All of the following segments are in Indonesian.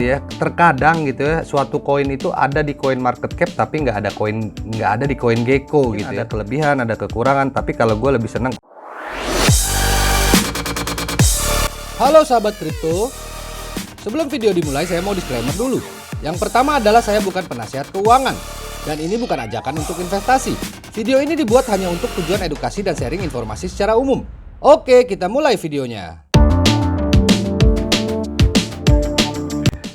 ya. Terkadang gitu ya, suatu koin itu ada di coin market cap tapi nggak ada di CoinGecko gitu ya. Ada kelebihan, ada kekurangan, tapi kalau gue lebih senang. Halo sahabat kripto, sebelum video dimulai saya mau disclaimer dulu. Yang pertama adalah saya bukan penasihat keuangan dan ini bukan ajakan untuk investasi. Video ini dibuat hanya untuk tujuan edukasi dan sharing informasi secara umum. Oke, kita mulai videonya.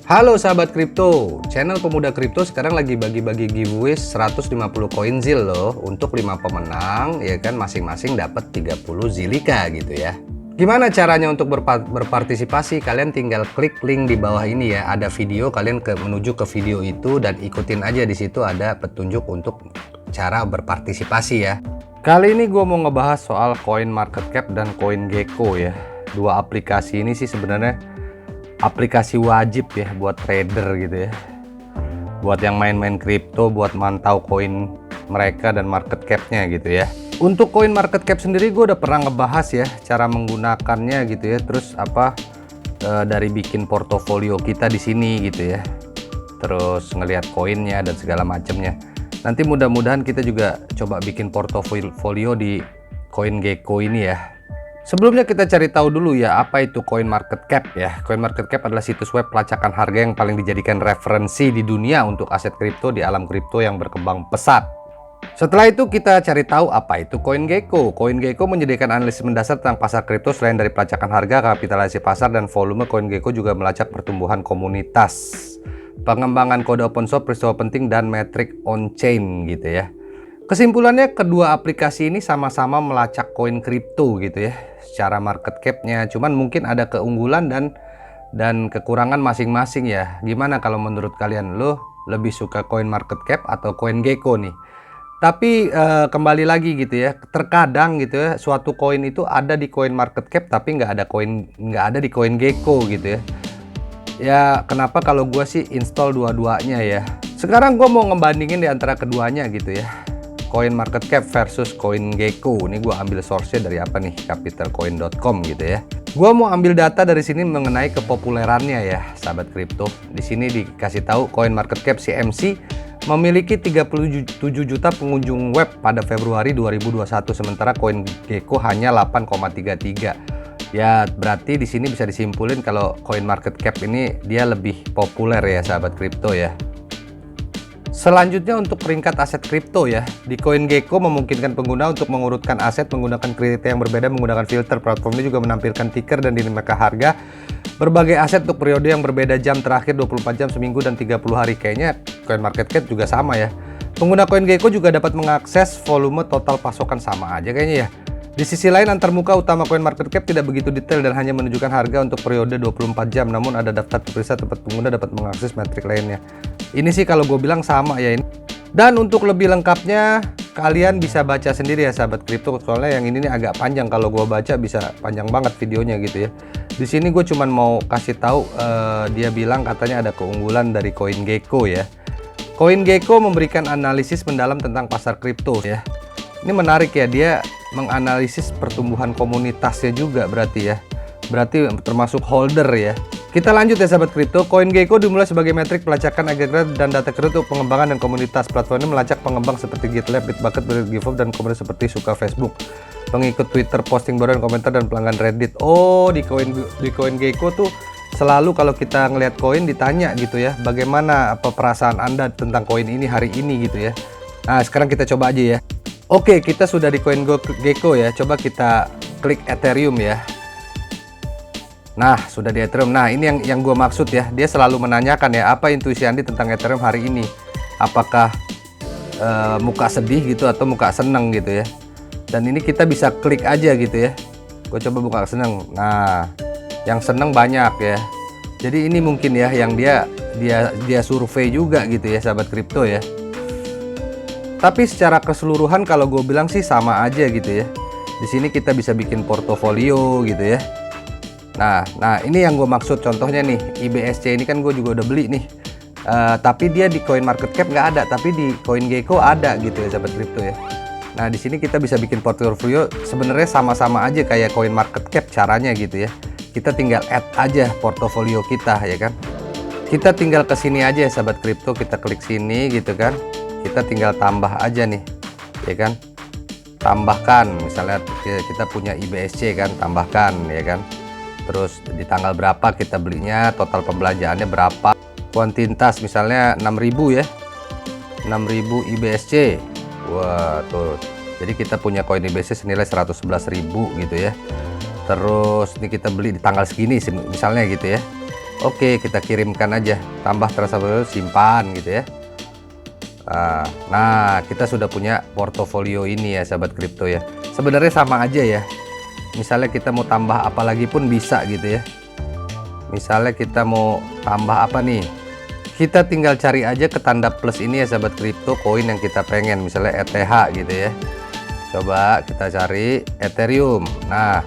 Halo sahabat kripto, channel Pemuda Kripto sekarang lagi bagi-bagi giveaway 150 koin ZIL loh untuk 5 pemenang, ya kan, masing-masing dapat 30 Zilliqa gitu ya. Gimana caranya untuk berpartisipasi? Kalian tinggal klik link di bawah ini ya, ada video, kalian menuju ke video itu dan ikutin aja, di situ ada petunjuk untuk cara berpartisipasi ya. Kali ini gue mau ngebahas soal Coin Market Cap dan CoinGecko ya. Dua aplikasi ini sih sebenarnya aplikasi wajib ya buat trader gitu ya, buat yang main-main kripto, buat mantau koin mereka dan market capnya gitu ya. Untuk coin market cap sendiri gue udah pernah ngebahas ya cara menggunakannya gitu ya, terus dari bikin portofolio kita di sini gitu ya, terus ngelihat koinnya dan segala macamnya. Nanti mudah-mudahan kita juga coba bikin portofolio di CoinGecko ini ya. Sebelumnya kita cari tahu dulu ya, apa itu Coin Market Cap ya. Coin Market Cap adalah situs web pelacakan harga yang paling dijadikan referensi di dunia untuk aset kripto di alam kripto yang berkembang pesat. Setelah itu kita cari tahu apa itu CoinGecko. CoinGecko menyediakan analisis mendasar tentang pasar kripto. Selain dari pelacakan harga, kapitalisasi pasar, dan volume, CoinGecko juga melacak pertumbuhan komunitas, pengembangan kode open source, peristiwa penting, dan metrik on-chain gitu ya. Kesimpulannya, kedua aplikasi ini sama-sama melacak koin kripto gitu ya, secara market cap-nya. Cuman mungkin ada keunggulan dan kekurangan masing-masing ya. Gimana kalau menurut kalian? Lo lebih suka coin market cap atau CoinGecko nih? Tapi kembali lagi gitu ya, terkadang gitu ya, suatu koin itu ada di coin market cap tapi nggak ada di CoinGecko gitu ya. Ya kenapa kalau gue sih install dua-duanya ya. Sekarang gue mau ngebandingin di antara keduanya gitu ya. Coin Market Cap versus CoinGecko. Ini gue ambil source-nya dari apa nih? Capitalcoin.com gitu ya. Gue mau ambil data dari sini mengenai kepopulerannya ya, sahabat kripto. Di sini dikasih tahu Coin Market Cap CMC memiliki 37 juta pengunjung web pada Februari 2021, sementara CoinGecko hanya 8,33. Ya, berarti di sini bisa disimpulin kalau Coin Market Cap ini dia lebih populer ya, sahabat kripto ya. Selanjutnya untuk peringkat aset kripto ya, di CoinGecko memungkinkan pengguna untuk mengurutkan aset menggunakan kriteria yang berbeda menggunakan filter. Platform ini juga menampilkan ticker dan dinamika harga berbagai aset untuk periode yang berbeda, jam terakhir, 24 jam, seminggu, dan 30 hari. Kayaknya CoinMarketCap juga sama ya. Pengguna CoinGecko juga dapat mengakses volume total pasokan, sama aja kayaknya ya. Di sisi lain, antarmuka utama CoinMarketCap tidak begitu detail dan hanya menunjukkan harga untuk periode 24 jam. Namun ada daftar terpisah tempat pengguna dapat mengakses metrik lainnya. Ini sih kalau gue bilang sama ya ini. Dan untuk lebih lengkapnya kalian bisa baca sendiri ya, sahabat kripto. Soalnya yang ini nih agak panjang, kalau gue baca bisa panjang banget videonya gitu ya. Di sini gue cuman mau kasih tahu dia bilang katanya ada keunggulan dari CoinGecko ya. CoinGecko memberikan analisis mendalam tentang pasar kripto ya. Ini menarik ya, dia menganalisis pertumbuhan komunitasnya juga berarti ya. Berarti termasuk holder ya. Kita lanjut ya sahabat kripto. CoinGecko dimulai sebagai metrik pelacakan agregat dan data kripto pengembangan dan komunitas. Platform ini melacak pengembang seperti GitLab, Bitbucket, GiveUp, dan komunitas seperti suka Facebook, pengikut Twitter, posting baru dan komentar, dan pelanggan Reddit. Oh, di CoinGecko tuh selalu kalau kita ngelihat koin ditanya gitu ya, bagaimana apa perasaan Anda tentang koin ini hari ini gitu ya. Nah, sekarang kita coba aja ya. Oke, kita sudah di CoinGecko ya. Coba kita klik Ethereum ya. Nah, sudah di Ethereum. Nah, ini yang gue maksud ya. Dia selalu menanyakan ya, apa intuisi Anda tentang Ethereum hari ini? Apakah muka sedih gitu atau muka seneng gitu ya? Dan ini kita bisa klik aja gitu ya. Gue coba buka seneng. Nah, yang seneng banyak ya. Jadi ini mungkin ya yang dia survei juga gitu ya, sahabat kripto ya. Tapi secara keseluruhan kalau gue bilang sih sama aja gitu ya. Di sini kita bisa bikin portofolio gitu ya. Nah ini yang gue maksud, contohnya nih IBSC ini kan gue juga udah beli nih, tapi dia di Coin Market Cap nggak ada, tapi di CoinGecko ada gitu ya, sahabat kripto ya. Nah di sini kita bisa bikin portofolio, sebenarnya sama-sama aja kayak Coin Market Cap caranya gitu ya. Kita tinggal add aja portofolio kita ya kan. Kita tinggal ke sini aja ya sahabat kripto, kita klik sini gitu kan. Kita tinggal tambah aja nih, ya kan. Tambahkan, misalnya kita punya IBSC kan, tambahkan ya kan. Terus di tanggal berapa kita belinya, total pembelanjaannya berapa, kuantitas misalnya 6.000 ya, 6.000 IBSC. Wah tuh, jadi kita punya koin IBSC senilai 111.000 gitu ya. Terus ini kita beli di tanggal segini misalnya gitu ya. Oke, kita kirimkan aja, tambah transaksi, simpan gitu ya. Nah, kita sudah punya portofolio ini ya sahabat kripto ya. Sebenarnya sama aja ya. Misalnya kita mau tambah apa lagi pun bisa gitu ya. Misalnya kita mau tambah apa nih, kita tinggal cari aja ke tanda plus ini ya sahabat kripto, koin yang kita pengen, misalnya ETH gitu ya. Coba kita cari Ethereum. Nah,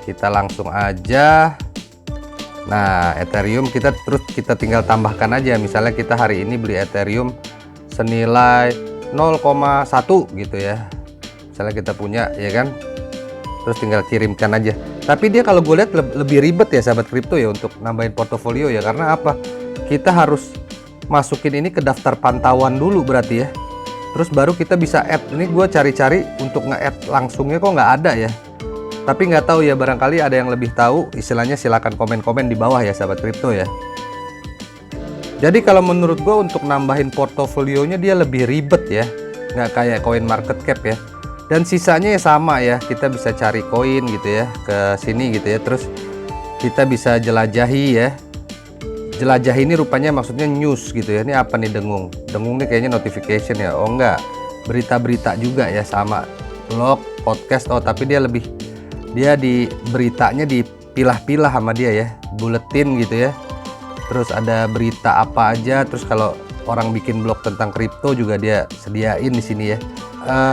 kita langsung aja. Nah, Ethereum kita tinggal tambahkan aja. Misalnya kita hari ini beli Ethereum senilai 0,1 gitu ya. Misalnya kita punya ya kan. Terus tinggal kirimkan aja. Tapi dia kalau gue lihat lebih ribet ya sahabat kripto ya untuk nambahin portofolio ya. Karena apa? Kita harus masukin ini ke daftar pantauan dulu berarti ya. Terus baru kita bisa add. Ini gue cari-cari untuk nge-add langsungnya kok nggak ada ya. Tapi nggak tahu ya, barangkali ada yang lebih tahu. Istilahnya silakan komen-komen di bawah ya sahabat kripto ya. Jadi kalau menurut gue untuk nambahin portofolionya dia lebih ribet ya. Nggak kayak koin market cap ya. Dan sisanya ya sama ya, kita bisa cari koin gitu ya ke sini gitu ya. Terus kita bisa jelajahi ya. Jelajahi ini rupanya maksudnya news gitu ya. Ini apa nih dengung? Dengung nih kayaknya notification ya. Oh enggak, berita-berita juga ya, sama blog, podcast. Oh tapi dia di beritanya dipilah-pilah sama dia ya, buletin gitu ya. Terus ada berita apa aja. Terus kalau orang bikin blog tentang kripto juga dia sediain di sini ya.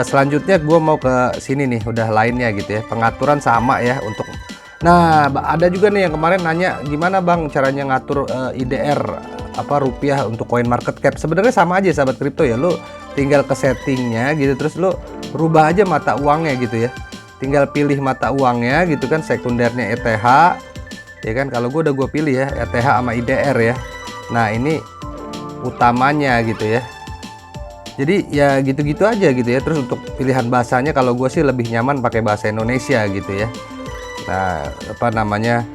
Selanjutnya gue mau ke sini nih, udah lainnya gitu ya. Pengaturan sama ya untuk. Nah, ada juga nih yang kemarin nanya gimana bang caranya ngatur IDR apa rupiah untuk coin market cap. Sebenarnya sama aja sahabat kripto ya. Lu tinggal ke settingnya gitu, terus lu rubah aja mata uangnya gitu ya. Tinggal pilih mata uangnya gitu kan, sekundernya ETH ya kan. Kalau gue pilih ya ETH sama IDR ya. Nah ini utamanya gitu ya. Jadi ya gitu-gitu aja gitu ya. Terus untuk pilihan bahasanya kalau gue sih lebih nyaman pakai bahasa Indonesia gitu ya. Nah apa namanya.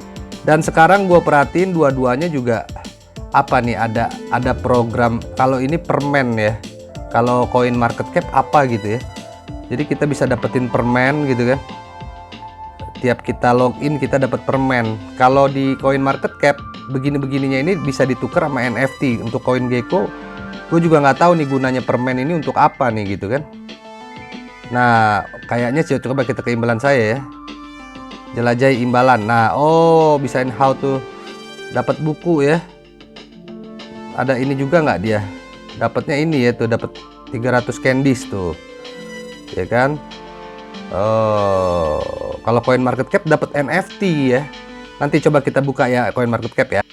Dan sekarang gue perhatiin dua-duanya juga apa nih, ada program. Kalau ini permen ya. Kalau coin market cap apa gitu ya. Jadi kita bisa dapetin permen gitu kan. Tiap kita login kita dapat permen. Kalau di coin market cap begini-begininya ini bisa ditukar sama NFT. Untuk koin Gecko gue juga nggak tahu nih gunanya permen ini untuk apa nih gitu kan. Nah kayaknya coba kita ke imbalan saya ya, jelajahi imbalan. Nah oh bisain how to dapat buku ya. Ada ini juga nggak dia, dapatnya ini ya tuh, dapat 300 candies tuh ya kan. Oh kalau coin market cap dapat NFT ya. Nanti coba kita buka ya coin market cap ya.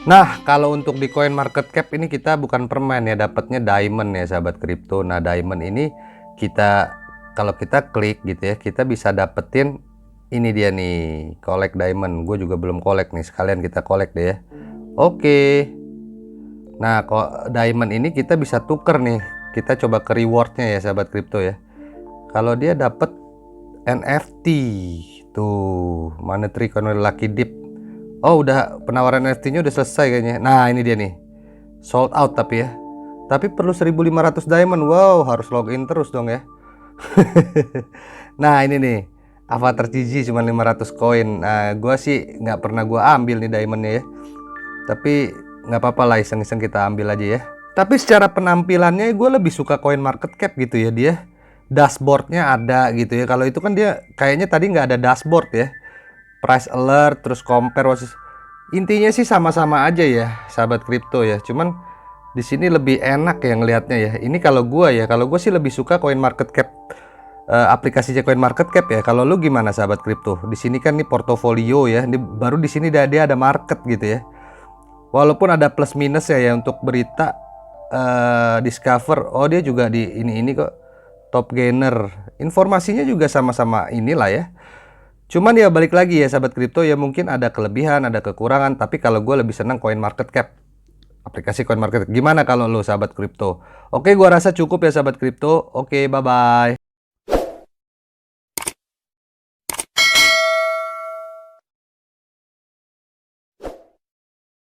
Nah kalau untuk di coin market cap ini kita bukan permen ya, dapatnya diamond ya sahabat kripto. Nah diamond ini kalau kita klik gitu ya, kita bisa dapetin ini dia nih, collect diamond. Gue juga belum collect nih, sekalian kita collect deh ya. Oke. Nah kok diamond ini kita bisa tuker nih. Kita coba ke rewardnya ya sahabat kripto ya. Kalau dia dapat NFT tuh, monetary lucky dip. Oh udah, penawaran NFT-nya udah selesai kayaknya. Nah ini dia nih, sold out tapi ya. Tapi perlu 1.500 diamond. Wow, harus login terus dong ya. Nah ini nih, avatar Gigi cuma 500 koin. Nah gua sih nggak pernah gua ambil nih diamondnya ya. Tapi nggak apa-apa lah, iseng-iseng kita ambil aja ya. Tapi secara penampilannya gue lebih suka coin market cap gitu ya. Dia dashboardnya ada gitu ya. Kalau itu kan dia kayaknya tadi nggak ada dashboard ya. Price alert, terus compare versus. Intinya sih sama-sama aja ya sahabat kripto ya. Cuman di sini lebih enak ya ngelihatnya ya. Ini kalau gue sih lebih suka coin market cap, aplikasinya coin market cap ya. Kalau lu gimana sahabat kripto? Di sini kan nih portofolio ya. Baru di sini dia ada market gitu ya. Walaupun ada plus minus ya untuk berita, discover. Oh dia juga di ini kok top gainer. Informasinya juga sama-sama inilah ya. Cuman ya balik lagi ya sahabat kripto, ya mungkin ada kelebihan, ada kekurangan. Tapi kalau gue lebih senang CoinMarketCap, aplikasi CoinMarketCap. Gimana kalau lo sahabat kripto? Oke, gua rasa cukup ya sahabat kripto. Oke, bye-bye.